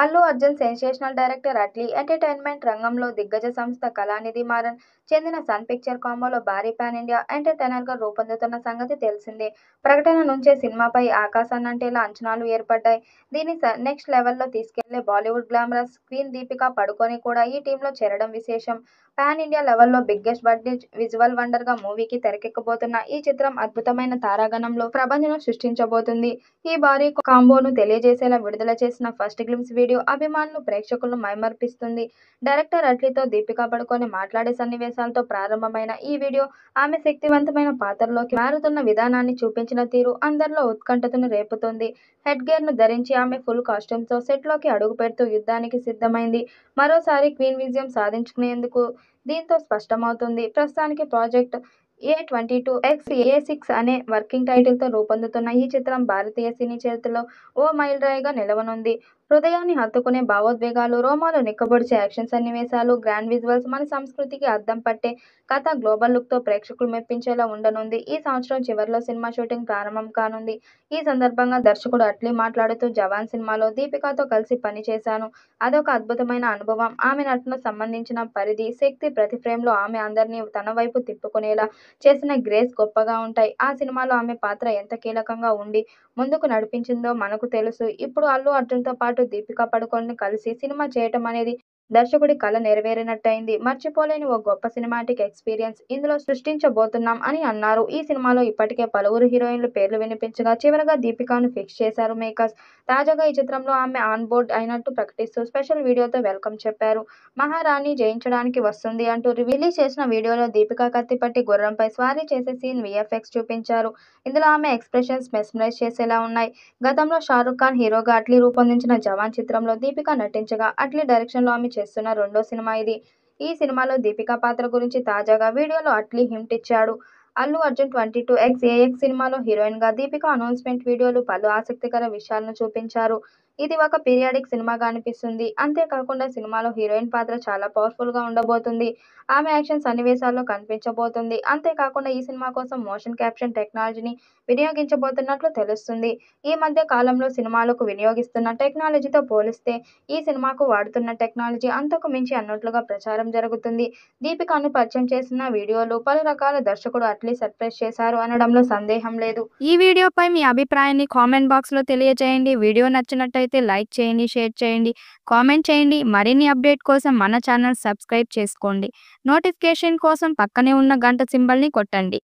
Allu Arjun sensational director Atlee entertainment రంగంలో దిగ్గజ సంస్థ కళానిధి మారన్ చెందిన సన్ పిక్చర్ కాంబోలో భారీ పాన్ ఇండియా ఎంటర్టైనర్గా రూపొందుతున్న సంగతి తెలిసిందే. ప్రకటన నుంచే సినిమాపై ఆకాశాన్నంటేలా అంచనాలు ఏర్పడ్డాయి. దీన్ని నెక్స్ట్ లెవెల్లో తీసుకెళ్లే బాలీవుడ్ గ్లామరస్ క్వీన్ దీపికా పడుకోనె కూడా ఈ టీంలో చేరడం విశేషం. పాన్ ఇండియా లెవెల్లో బిగ్గెస్ట్ బడ్జెట్ విజువల్ వండర్గా మూవీకి తెరకెక్కబోతున్న ఈ చిత్రం అద్భుతమైన తారాగణంలో ప్రభంజనం సృష్టించబోతుంది. ఈ భారీ కాంబోను తెలియజేసేలా విడుదల చేసిన ఫస్ట్ గ్లింప్స్ వీడియో అభిమానులు, ప్రేక్షకులను మైమర్పిస్తుంది. డైరెక్టర్ అట్లీతో దీపికా పడుకోనె మాట్లాడే సన్నివేశాలతో ప్రారంభమైన ఈ వీడియో ఆమె శక్తివంతమైన పాత్రలోకి మారుతున్న విధానాన్ని చూపించిన తీరు అందరిలో ఉత్కంఠతను రేపుతోంది. హెడ్ గేర్ను ధరించి ఆమె ఫుల్ కాస్ట్యూమ్తో సెట్లోకి అడుగుపెడుతూ యుద్ధానికి సిద్ధమైంది. మరోసారి క్వీన్ విజయం సాధించుకునేందుకు దీంతో స్పష్టమవుతుంది. ప్రస్తుతానికి ప్రాజెక్ట్ A22X/A6 అనే వర్కింగ్ టైటిల్తో రూపొందుతున్న ఈ చిత్రం భారతీయ సినీ చరిత్రలో ఓ మైలురాయిగా నిలవనుంది. హృదయాన్ని హత్తుకునే భావోద్వేగాలు, రోమాలు నిక్కబొడిచే యాక్షన్ సన్నివేశాలు, గ్రాండ్ విజువల్స్, మన సంస్కృతికి అద్దం పట్టే కథ, గ్లోబల్ లుక్తో ప్రేక్షకులు మెప్పించేలా ఉండనుంది. ఈ సంవత్సరం చివర్లో సినిమా షూటింగ్ ప్రారంభం కానుంది. ఈ సందర్భంగా దర్శకుడు అట్లీ మాట్లాడుతూ, జవాన్ సినిమాలో దీపికాతో కలిసి పనిచేశాను. అదొక అద్భుతమైన అనుభవం. ఆమె నటనకు సంబంధించిన పరిధి, శక్తి, ప్రతి ఫ్రేమ్లో ఆమె అందరినీ తన వైపు తిప్పుకునేలా చేసిన గ్రేస్ గొప్పగా ఉంటాయి. ఆ సినిమాలో ఆమె పాత్ర ఎంత కీలకంగా ఉండి ముందుకు నడిపించిందో మనకు తెలుసు. ఇప్పుడు అల్లు అర్జున్తో పాటు దీపికా పడుకోనె కలిసి సినిమా చేయటం అనేది దర్శకుడి కల నెరవేరినట్టయింది. మర్చిపోలేని ఓ గొప్ప సినిమాటిక్ ఎక్స్పీరియన్స్ ఇందులో సృష్టించబోతున్నాం అని అన్నారు. ఈ సినిమాలో ఇప్పటికే పలువురు హీరోయిన్ల పేర్లు వినిపించగా చివరగా దీపికాను ఫిక్స్ చేశారు మేకర్స్. తాజాగా ఈ చిత్రంలో ఆమె ఆన్ బోర్డ్ అయినట్టు ప్రకటిస్తూ స్పెషల్ వీడియోతో వెల్కమ్ చెప్పారు. మహారాణి జయించడానికి వస్తుంది అంటూ రిలీజ్ చేసిన వీడియోలో దీపికా కత్తిపట్టి గుర్రంపై స్వారీ చేసే సీన్ వీఎఫ్ఎక్స్ చూపించారు. ఇందులో ఆమె ఎక్స్ప్రెషన్స్ మెస్మరైజ్ చేసేలా ఉన్నాయి. గతంలో షారుఖ్ ఖాన్ హీరోగా అట్లీ రూపొందించిన జవాన్ చిత్రంలో దీపికా నటించగా, అట్లీ డైరెక్షన్లో ఆమె చేస్తున్న రెండో సినిమా ఇది. ఈ సినిమాలో దీపికా పాత్ర గురించి తాజాగా వీడియోలో అట్లీ హింట్ ఇచ్చాడు. అల్లు అర్జున్ 22X/A6 సినిమాలో హీరోయిన్గా దీపికా అనౌన్స్మెంట్ వీడియోలు పలు ఆసక్తికర విషయాలను చూపించారు. ఇది ఒక పీరియాడిక్ సినిమాగా అనిపిస్తుంది. అంతేకాకుండా సినిమాలో హీరోయిన్ పాత్ర చాలా పవర్ఫుల్గా ఉండబోతుంది. ఆమె యాక్షన్ సన్నివేశాల్లో కనిపించబోతుంది. అంతేకాకుండా ఈ సినిమా కోసం మోషన్ క్యాప్షన్ టెక్నాలజీని వినియోగించబోతున్నట్లు తెలుస్తుంది. ఈ మధ్య కాలంలో సినిమాలకు వినియోగిస్తున్న టెక్నాలజీతో పోలిస్తే ఈ సినిమాకు వాడుతున్న టెక్నాలజీ అంతకు మించి అన్నట్లుగా ప్రచారం జరుగుతుంది. దీపికాను పరిచయం చేసిన వీడియోలు పలు రకాల దర్శకుడు అట్లీ సర్ప్రైజ్ చేశారు అనడంలో సందేహం లేదు. ఈ వీడియోపై మీ అభిప్రాయాన్ని కామెంట్ బాక్స్లో తెలియజేయండి. వీడియో నచ్చినట్టయితే లైక్ చేయండి, షేర్ చేయండి, కామెంట్ చేయండి. మరిన్ని అప్డేట్ కోసం మన ఛానల్ సబ్స్క్రైబ్ చేసుకోండి. నోటిఫికేషన్ కోసం పక్కనే ఉన్న గంట సింబల్ని కొట్టండి.